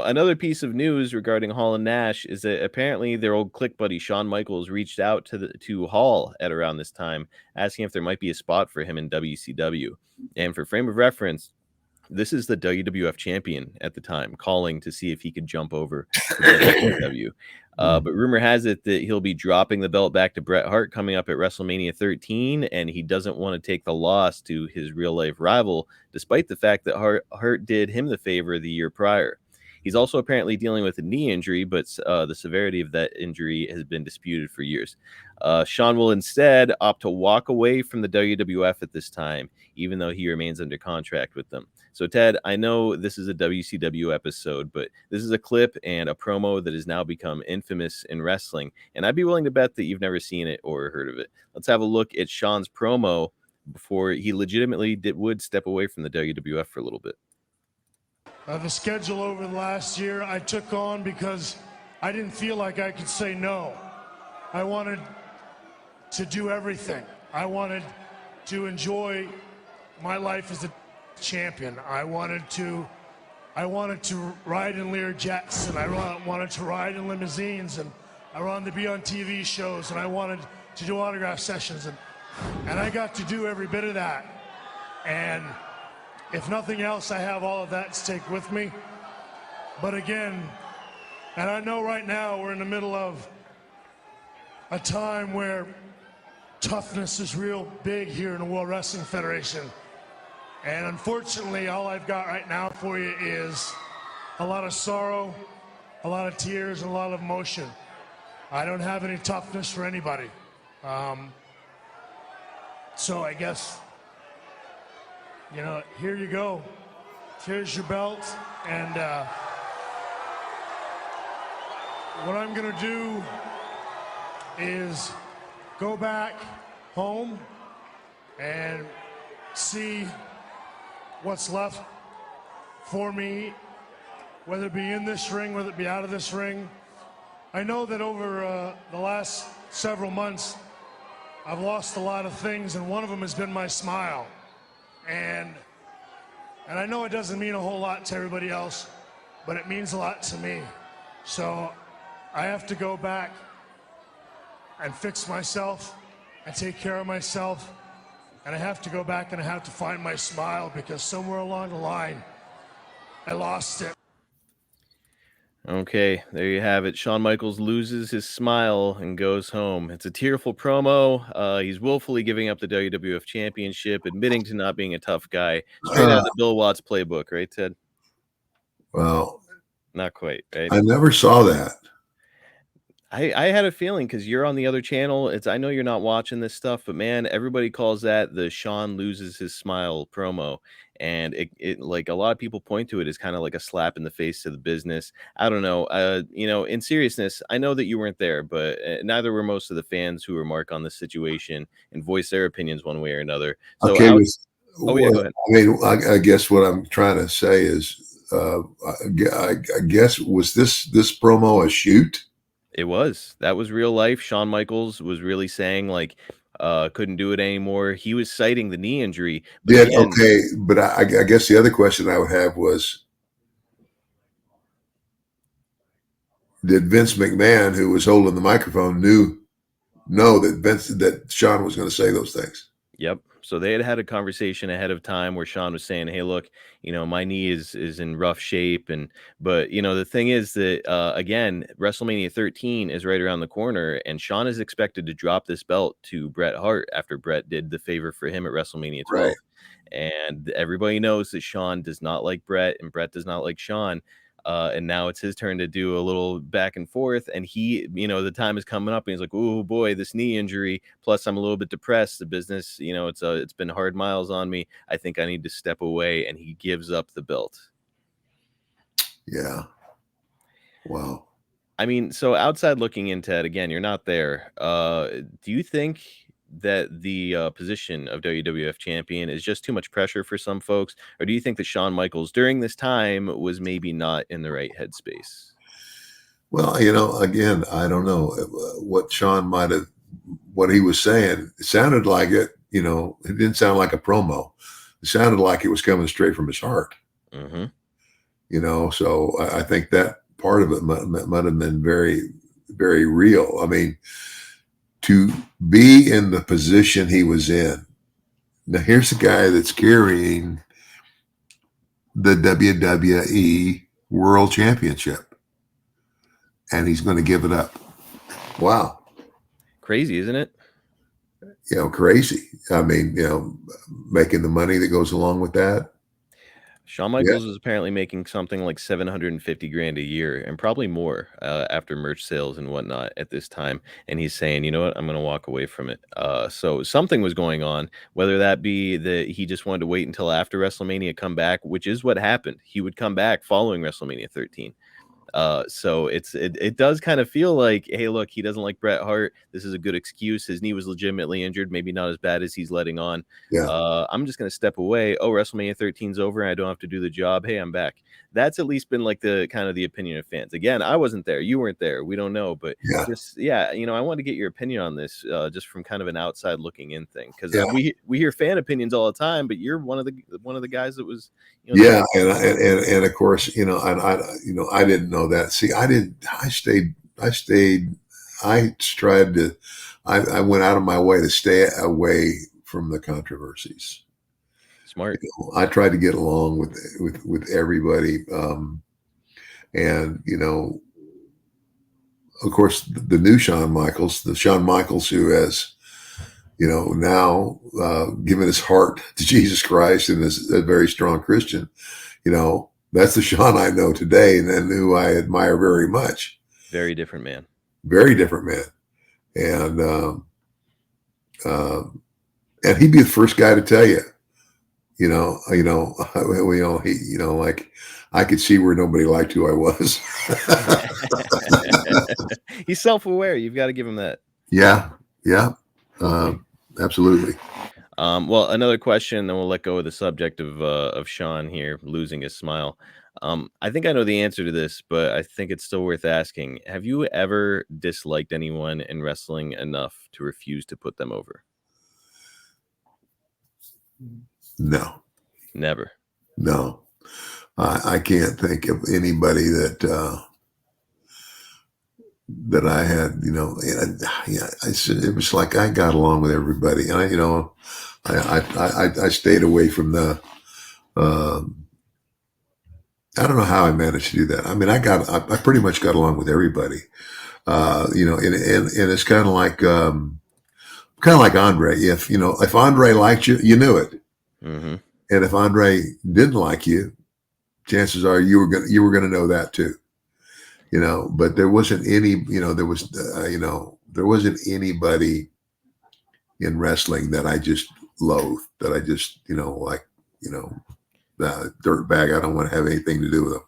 another piece of news regarding Hall and Nash is that apparently their old clique buddy Shawn Michaels reached out to Hall at around this time, asking if there might be a spot for him in WCW. And for frame of reference, this is the WWF champion at the time, calling to see if he could jump over to WCW. But rumor has it that he'll be dropping the belt back to Bret Hart coming up at WrestleMania 13, and he doesn't want to take the loss to his real-life rival, despite the fact that Hart did him the favor the year prior. He's also apparently dealing with a knee injury, but the severity of that injury has been disputed for years. Shawn will instead opt to walk away from the WWF at this time, even though he remains under contract with them. So, Ted, I know this is a WCW episode, but this is a clip and a promo that has now become infamous in wrestling, and I'd be willing to bet that you've never seen it or heard of it. Let's have a look at Shawn's promo before he legitimately would step away from the WWF for a little bit. The schedule over the last year I took on because I didn't feel like I could say no. I wanted to do everything. I wanted to enjoy my life as a champion. I wanted to ride in Lear jets, and I wanted to ride in limousines, and I wanted to be on TV shows, and I wanted to do autograph sessions, and I got to do every bit of that. And if nothing else, I have all of that to take with me. But again, and I know right now we're in the middle of a time where toughness is real big here in the World Wrestling Federation. And unfortunately, all I've got right now for you is a lot of sorrow, a lot of tears, and a lot of emotion. I don't have any toughness for anybody. So I guess, you know, here you go. Here's your belt. And what I'm going to do is go back home and see what's left for me, whether it be in this ring, whether it be out of this ring. I know that over the last several months, I've lost a lot of things, and one of them has been my smile. And I know it doesn't mean a whole lot to everybody else, but it means a lot to me. So I have to go back and fix myself and take care of myself. And I have to go back and I have to find my smile, because somewhere along the line, I lost it. Okay, there you have it. Shawn Michaels loses his smile and goes home. It's a tearful promo. He's willfully giving up the WWF Championship, admitting to not being a tough guy. Straight out of the Bill Watts playbook, right, Ted? Well, not quite, right? I never saw that. I had a feeling, because you're on the other channel. I know you're not watching this stuff, but man, everybody calls that the Shawn loses his smile promo. And it like a lot of people point to it as kind of like a slap in the face to the business. I don't know. You know, in seriousness, I know that you weren't there, but neither were most of the fans who remark on this situation and voice their opinions one way or another. So okay, go ahead. I mean, I guess what I'm trying to say is, I guess, was this promo a shoot? It was. That was real life. Shawn Michaels was really saying, like, couldn't do it anymore. He was citing the knee injury. But I guess the other question I would have was, did Vince McMahon, who was holding the microphone, know that Shawn was going to say those things? Yep. So they had a conversation ahead of time where Shawn was saying, hey, look, you know, my knee is in rough shape. But, you know, the thing is that, again, WrestleMania 13 is right around the corner, and Shawn is expected to drop this belt to Bret Hart after Bret did the favor for him at WrestleMania 12. Right. And everybody knows that Shawn does not like Bret, and Bret does not like Shawn. And now it's his turn to do a little back and forth. And he, you know, the time is coming up and he's like, oh boy, this knee injury. Plus I'm a little bit depressed. The business, you know, it's been hard miles on me. I think I need to step away. And he gives up the belt. Yeah. Wow. I mean, so outside looking in, Ted, again, you're not there. Do you think that the position of WWF champion is just too much pressure for some folks? Or do you think that Shawn Michaels during this time was maybe not in the right headspace? Well, you know, again, I don't know what Shawn what he was saying. It sounded like it, you know, it didn't sound like a promo. It sounded like it was coming straight from his heart. Mm-hmm. So I think that part of it might have been very, very real. I mean, to be in the position he was in. Now, here's a guy that's carrying the WWE World Championship, and he's going to give it up. Wow. Crazy, isn't it? Crazy. I mean, making the money that goes along with that. Shawn Michaels was apparently making something like 750 grand a year and probably more after merch sales and whatnot at this time. And he's saying, you know what, I'm going to walk away from it. So something was going on, whether that be that he just wanted to wait until after WrestleMania come back, which is what happened. He would come back following WrestleMania 13. So it does kind of feel like, hey, look, he doesn't like Bret Hart. This is a good excuse. His knee was legitimately injured, maybe not as bad as he's letting on. Yeah. I'm just gonna step away. Oh, WrestleMania 13's over, and I don't have to do the job. Hey, I'm back. That's at least been like the kind of the opinion of fans. Again, I wasn't there, you weren't there, we don't know, but Yeah. just I wanted to get your opinion on this, just from kind of an outside looking in thing, because Yeah. we hear fan opinions all the time, but you're one of the guys that was Yeah, and of course, I didn't know that. See, I tried to, I went out of my way to stay away from the controversies. smart. I tried to get along with everybody, and of course, the new Shawn Michaels, the Shawn Michaels who has, now given his heart to Jesus Christ and is a very strong Christian. That's the Shawn I know today and who I admire very much. Very different man. Very different man. And he'd be the first guy to tell you, like I could see where nobody liked who I was. He's self-aware. You've got to give him that. Yeah. Absolutely. Well, another question, then we'll let go of the subject of Shawn here losing his smile. I think I know the answer to this, but I think it's still worth asking. Have you ever disliked anyone in wrestling enough to refuse to put them over? No. Never. No. I can't think of anybody that I had, it was like I got along with everybody. And I stayed away from the, I don't know how I managed to do that. I mean, I pretty much got along with everybody, and it's kind of like Andre. If Andre liked you, you knew it. Mm-hmm. And if Andre didn't like you, chances are you were going to know that too. But there wasn't any, there wasn't anybody in wrestling that I just loathed, that I just, dirt bag. I don't want to have anything to do with them.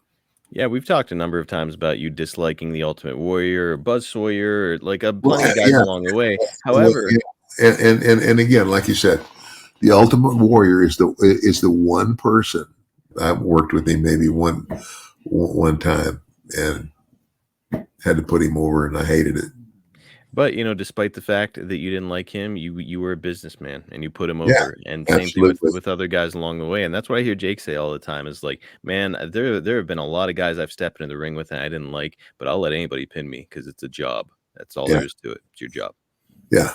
Yeah, we've talked a number of times about you disliking the Ultimate Warrior, or Buzz Sawyer, or like plenty of guys along the way. However, and again, like you said, the Ultimate Warrior is the one person I've worked with him maybe one time and had to put him over, and I hated it. but despite the fact that you didn't like him, you were a businessman and you put him Yeah, over. And same thing absolutely. with other guys along the way. And that's what I hear Jake say all the time is like, man, there have been a lot of guys I've stepped into the ring with and I didn't like, but I'll let anybody pin me because it's a job. That's all Yeah. there is to it. It's your job. Yeah.